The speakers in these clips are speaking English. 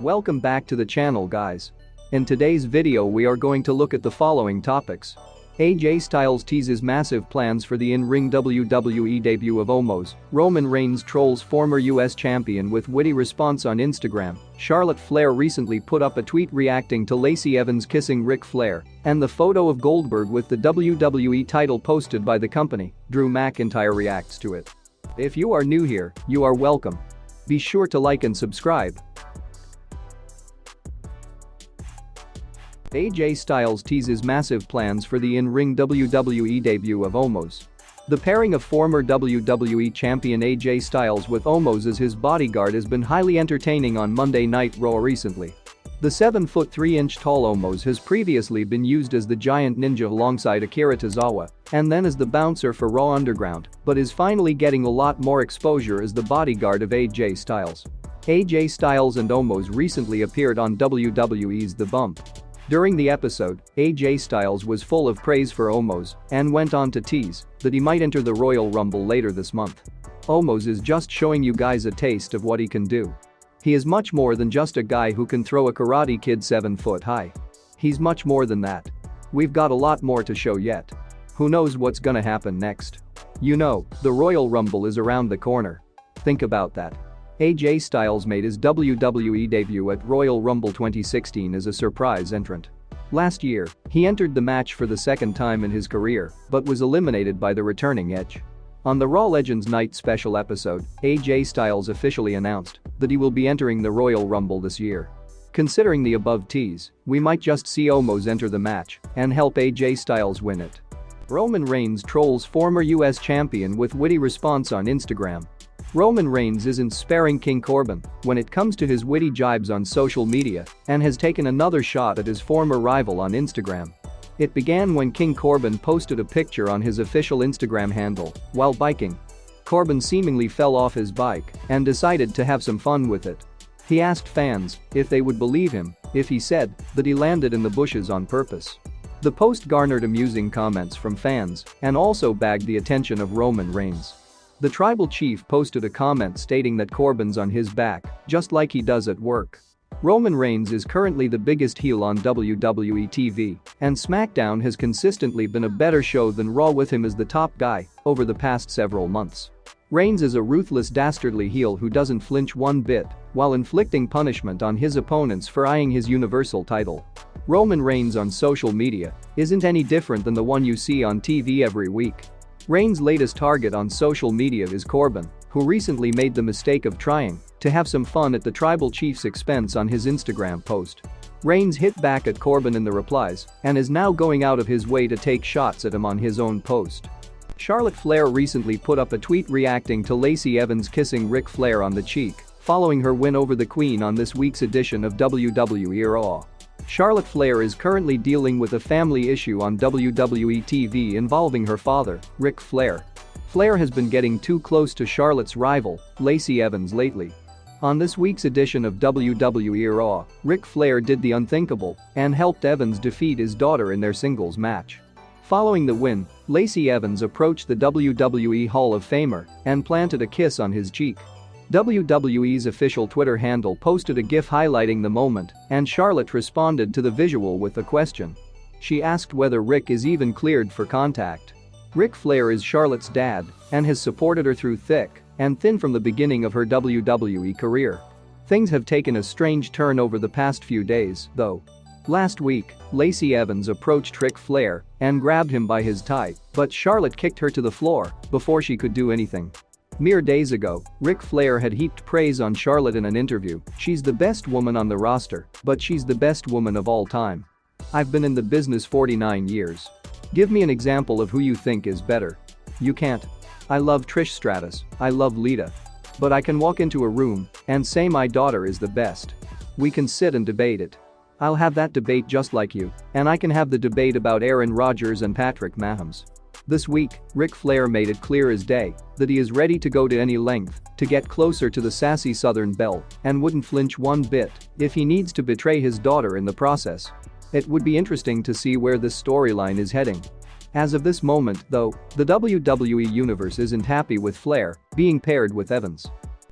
Welcome back to the channel, guys. In today's video we are going to look at the following topics. AJ Styles teases massive plans for the in-ring WWE debut of Omos. Roman Reigns trolls former US champion with witty response on Instagram. Charlotte Flair recently put up a tweet reacting to Lacey Evans kissing Ric Flair. And the photo of Goldberg with the WWE title posted by the company. Drew McIntyre reacts to it. If you are new here, you are welcome. Be sure to like and subscribe. AJ Styles teases massive plans for the in-ring WWE debut of Omos. The pairing of former WWE champion AJ Styles with Omos as his bodyguard has been highly entertaining on Monday Night Raw recently. The 7'3" tall Omos has previously been used as the giant ninja alongside Akira Tozawa and then as the bouncer for Raw Underground, but is finally getting a lot more exposure as the bodyguard of AJ Styles. AJ Styles and Omos recently appeared on WWE's The Bump. During the episode, AJ Styles was full of praise for Omos and went on to tease that he might enter the Royal Rumble later this month. Omos is just showing you guys a taste of what he can do. He is much more than just a guy who can throw a Karate Kid 7 foot high. He's much more than that. We've got a lot more to show yet. Who knows what's gonna happen next? You know, the Royal Rumble is around the corner. Think about that. AJ Styles made his WWE debut at Royal Rumble 2016 as a surprise entrant. Last year, he entered the match for the second time in his career, but was eliminated by the returning Edge. On the Raw Legends Night special episode, AJ Styles officially announced that he will be entering the Royal Rumble this year. Considering the above tease, we might just see Omos enter the match and help AJ Styles win it. Roman Reigns trolls former US champion with witty response on Instagram. Roman Reigns isn't sparing King Corbin when it comes to his witty jibes on social media and has taken another shot at his former rival on Instagram. It began when King Corbin posted a picture on his official Instagram handle while biking. Corbin seemingly fell off his bike and decided to have some fun with it. He asked fans if they would believe him if he said that he landed in the bushes on purpose. The post garnered amusing comments from fans and also bagged the attention of Roman Reigns. The tribal chief posted a comment stating that Corbin's on his back, just like he does at work. Roman Reigns is currently the biggest heel on WWE TV, and SmackDown has consistently been a better show than Raw with him as the top guy over the past several months. Reigns is a ruthless dastardly heel who doesn't flinch one bit while inflicting punishment on his opponents for eyeing his Universal title. Roman Reigns on social media isn't any different than the one you see on TV every week. Reigns' latest target on social media is Corbin, who recently made the mistake of trying to have some fun at the tribal chief's expense on his Instagram post. Reigns hit back at Corbin in the replies and is now going out of his way to take shots at him on his own post. Charlotte Flair recently put up a tweet reacting to Lacey Evans kissing Ric Flair on the cheek following her win over the Queen on this week's edition of WWE Raw. Charlotte Flair is currently dealing with a family issue on WWE TV involving her father, Ric Flair. Flair has been getting too close to Charlotte's rival, Lacey Evans, lately. On this week's edition of WWE Raw, Ric Flair did the unthinkable and helped Evans defeat his daughter in their singles match. Following the win, Lacey Evans approached the WWE Hall of Famer and planted a kiss on his cheek. WWE's official Twitter handle posted a GIF highlighting the moment, and Charlotte responded to the visual with a question. She asked whether Ric is even cleared for contact. Ric Flair is Charlotte's dad and has supported her through thick and thin from the beginning of her WWE career. Things have taken a strange turn over the past few days, though. Last week, Lacey Evans approached Ric Flair and grabbed him by his tie, but Charlotte kicked her to the floor before she could do anything. Mere days ago, Ric Flair had heaped praise on Charlotte in an interview. She's the best woman on the roster, but she's the best woman of all time. I've been in the business 49 years. Give me an example of who you think is better. You can't. I love Trish Stratus, I love Lita. But I can walk into a room and say my daughter is the best. We can sit and debate it. I'll have that debate just like you, and I can have the debate about Aaron Rodgers and Patrick Mahomes. This week, Ric Flair made it clear as day that he is ready to go to any length to get closer to the sassy Southern belle and wouldn't flinch one bit if he needs to betray his daughter in the process. It would be interesting to see where this storyline is heading. As of this moment, though, the WWE Universe isn't happy with Flair being paired with Evans.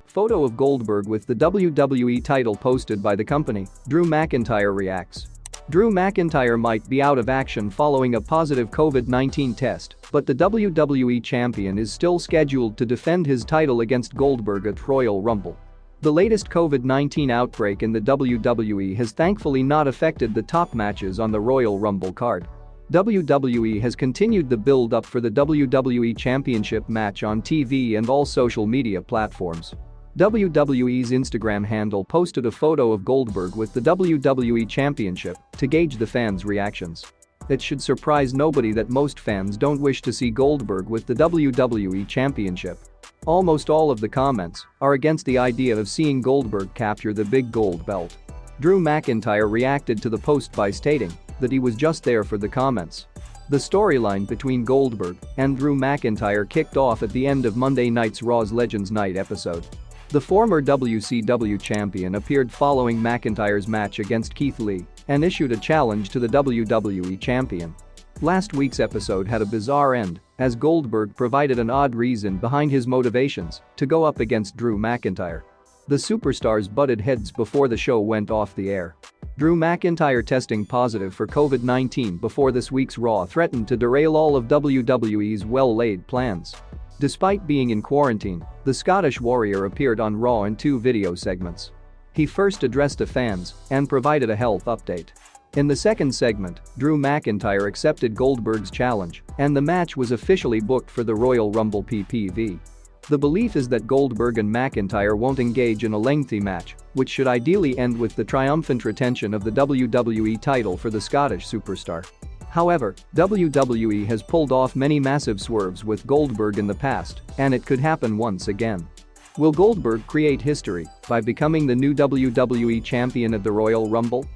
Photo of Goldberg with the WWE title posted by the company. Drew McIntyre reacts. Drew McIntyre might be out of action following a positive COVID-19 test, but the WWE champion is still scheduled to defend his title against Goldberg at Royal Rumble. The latest COVID-19 outbreak in the WWE has thankfully not affected the top matches on the Royal Rumble card. WWE has continued the build-up for the WWE Championship match on TV and all social media platforms. WWE's Instagram handle posted a photo of Goldberg with the WWE Championship to gauge the fans' reactions. It should surprise nobody that most fans don't wish to see Goldberg with the WWE Championship. Almost all of the comments are against the idea of seeing Goldberg capture the big gold belt. Drew McIntyre reacted to the post by stating that he was just there for the comments. The storyline between Goldberg and Drew McIntyre kicked off at the end of Monday night's Raw's Legends Night episode. The former WCW champion appeared following McIntyre's match against Keith Lee and issued a challenge to the WWE champion. Last week's episode had a bizarre end, as Goldberg provided an odd reason behind his motivations to go up against Drew McIntyre. The superstars butted heads before the show went off the air. Drew McIntyre testing positive for COVID-19 before this week's Raw threatened to derail all of WWE's well-laid plans. Despite being in quarantine, the Scottish Warrior appeared on Raw in 2 video segments. He first addressed the fans and provided a health update. In the second segment, Drew McIntyre accepted Goldberg's challenge, and the match was officially booked for the Royal Rumble PPV. The belief is that Goldberg and McIntyre won't engage in a lengthy match, which should ideally end with the triumphant retention of the WWE title for the Scottish superstar. However, WWE has pulled off many massive swerves with Goldberg in the past, and it could happen once again. Will Goldberg create history by becoming the new WWE champion at the Royal Rumble?